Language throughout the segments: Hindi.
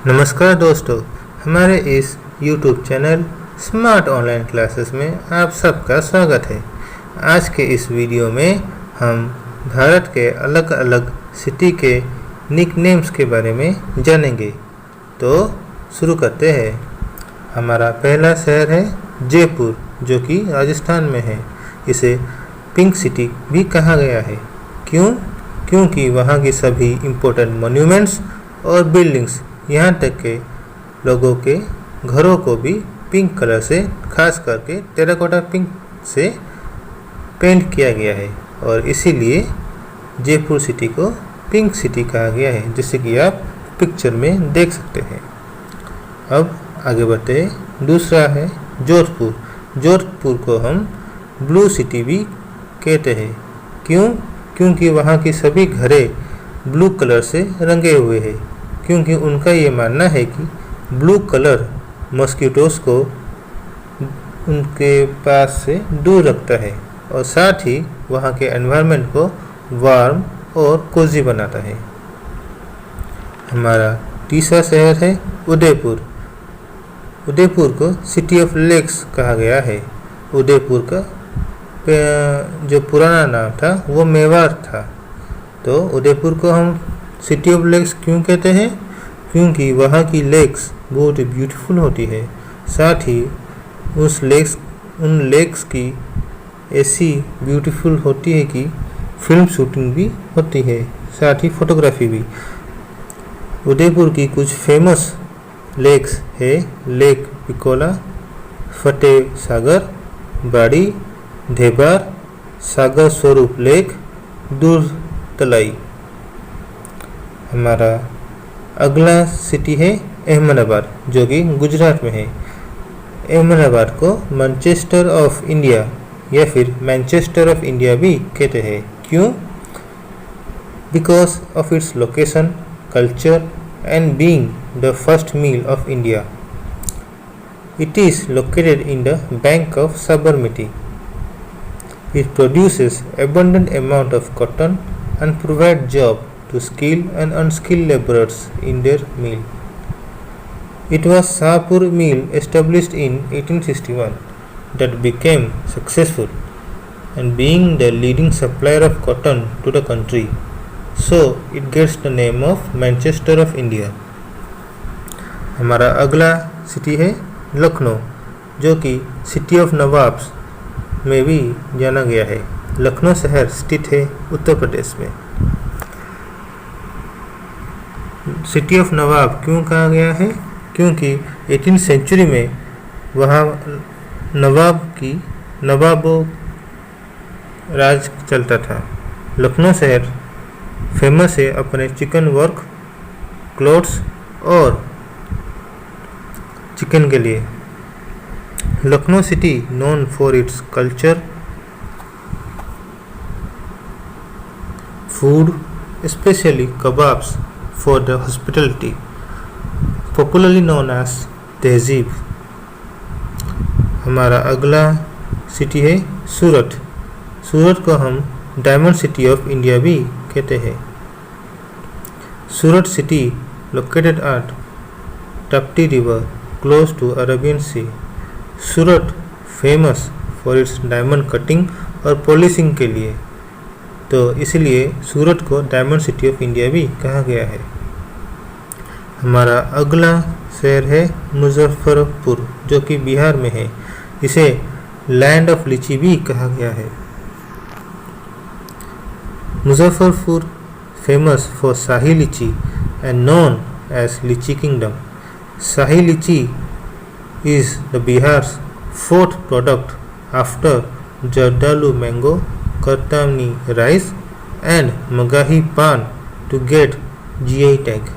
नमस्कार दोस्तों, हमारे इस YouTube channel smart online classes में आप सबका स्वागत है। आज के इस वीडियो में हम भारत के अलग अलग सिटी के निकनेम्स के बारे में जानेंगे। तो शुरू करते हैं। हमारा पहला शहर है जयपुर, जो कि राजस्थान में है। इसे पिंक सिटी भी कहा गया है। क्योंकि वहाँ की सभी इम्पोर्टेंट मॉन्यूमेंट्स और बिल्डिंग्स, यहाँ तक के लोगों के घरों को भी पिंक कलर से, खास करके टेराकोटा पिंक से पेंट किया गया है और इसीलिए जयपुर सिटी को पिंक सिटी कहा गया है, जैसे कि आप पिक्चर में देख सकते हैं। अब आगे बढ़ते हैं। दूसरा है जोधपुर। जोधपुर को हम ब्लू सिटी भी कहते हैं। क्योंकि वहाँ की सभी घरें ब्लू कलर से रंगे हुए हैं, क्योंकि उनका ये मानना है कि ब्लू कलर मस्कीटोस को उनके पास से दूर रखता है और साथ ही वहाँ के एनवायरनमेंट को वार्म और कोजी बनाता है। हमारा तीसरा शहर है उदयपुर। उदयपुर को सिटी ऑफ लेक्स कहा गया है। उदयपुर का जो पुराना नाम था वो मेवाड़ था। तो उदयपुर को हम सिटी ऑफ लेक्स क्यों कहते हैं? क्योंकि वहाँ की लेक्स बहुत ब्यूटीफुल होती है। साथ ही उन लेक्स की ऐसी ब्यूटीफुल होती है कि फिल्म शूटिंग भी होती है, साथ ही फोटोग्राफी भी। उदयपुर की कुछ फेमस लेक्स है लेक पिकोला, फतेह सागर, बाड़ी, धेबार, सागर स्वरूप लेक, दूर तलाई। हमारा अगला सिटी है अहमदाबाद, जो कि गुजरात में है। अहमदाबाद को मैनचेस्टर ऑफ इंडिया या फिर मैनचेस्टर ऑफ इंडिया भी कहते हैं। क्यों? Because of its location, culture and being the first mill of India. It is located in the bank of Sabarmati. It produces abundant amount of cotton and provide job to skilled and unskilled laborers in their mill. It was Shahpur mill established in 1861 that became successful and being the leading supplier of cotton to the country, so it gets the name of Manchester of India. हमारा अगला सिटी है लखनऊ, जो कि सिटी ऑफ नवाब्स में भी जाना गया है। लखनऊ शहर स्थित है उत्तर प्रदेश में। सिटी ऑफ नवाब क्यों कहा गया है? क्योंकि 18वीं सेंचुरी में वहाँ नवाबों राज चलता था। लखनऊ शहर फेमस है अपने चिकन वर्क, क्लोथ्स और चिकन के लिए। Lucknow city known for its culture, food, especially kebabs, for the hospitality, popularly known as तहजीब। हमारा अगला सिटी है सूरत। सूरत को हम डायमंड सिटी ऑफ इंडिया भी कहते हैं। Surat city located at Tapti river close to Arabian sea. Surat famous for its diamond cutting और पॉलिशिंग के लिए, तो इसलिए सूरत को डायमंड सिटी ऑफ इंडिया भी कहा गया है। हमारा अगला शहर है मुजफ्फरपुर, जो कि बिहार में है। इसे लैंड ऑफ लीची भी कहा गया है। मुजफ्फरपुर फेमस फॉर शाही लीची एंड नोन एज लीची किंगडम। शाही लीची is the Bihar's fourth product after Jardalu mango, Kartamni rice and Magahi pan to get GI tag.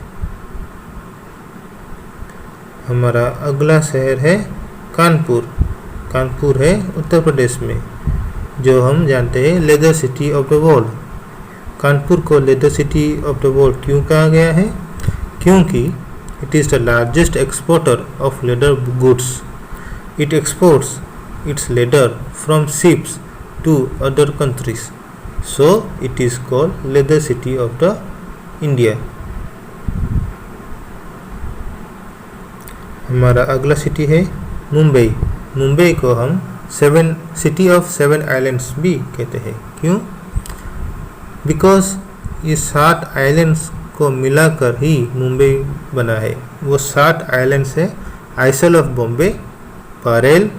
हमारा अगला शहर है कानपुर। कानपुर है उत्तर प्रदेश में, जो हम जानते हैं leather city of the world. Kanpur को leather city of the world क्यों कहा गया है? क्योंकि it is the largest exporter of leather goods. It exports its leather from ships to other countries, so it is called leather city of the India. हमारा अगला सिटी है मुंबई। मुंबई को हम सिटी ऑफ 7 आइलैंड्स भी कहते हैं। क्यों? बिकॉज ये 7 आइलैंड्स को मिलाकर ही मुंबई बना है। वो 7 आइलैंड्स है isle of Bombay, Parel,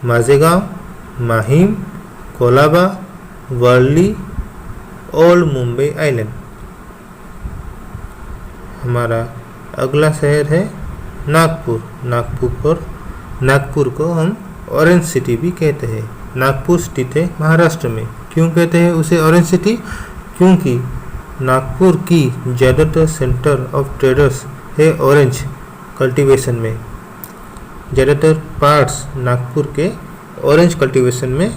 Mazagaon, Mahim, Colaba, Worli, old Mumbai island. हमारा अगला शहर है नागपुर। नागपुर को हम ऑरेंज सिटी भी कहते हैं। नागपुर स्थित है महाराष्ट्र में। क्यों कहते हैं उसे ऑरेंज सिटी? क्योंकि नागपुर की ज़्यादातर सेंटर ऑफ ट्रेडर्स है ऑरेंज कल्टीवेशन में। ज़्यादातर पार्ट्स नागपुर के ऑरेंज कल्टीवेशन में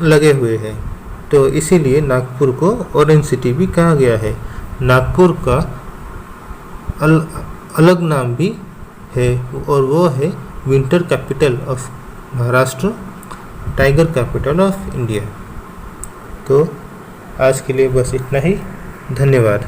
लगे हुए हैं, तो इसीलिए नागपुर को ऑरेंज सिटी भी कहा गया है। नागपुर का अलग नाम भी है और वो है winter capital of Maharashtra, tiger capital of India. तो आज के लिए बस इतना ही। धन्यवाद।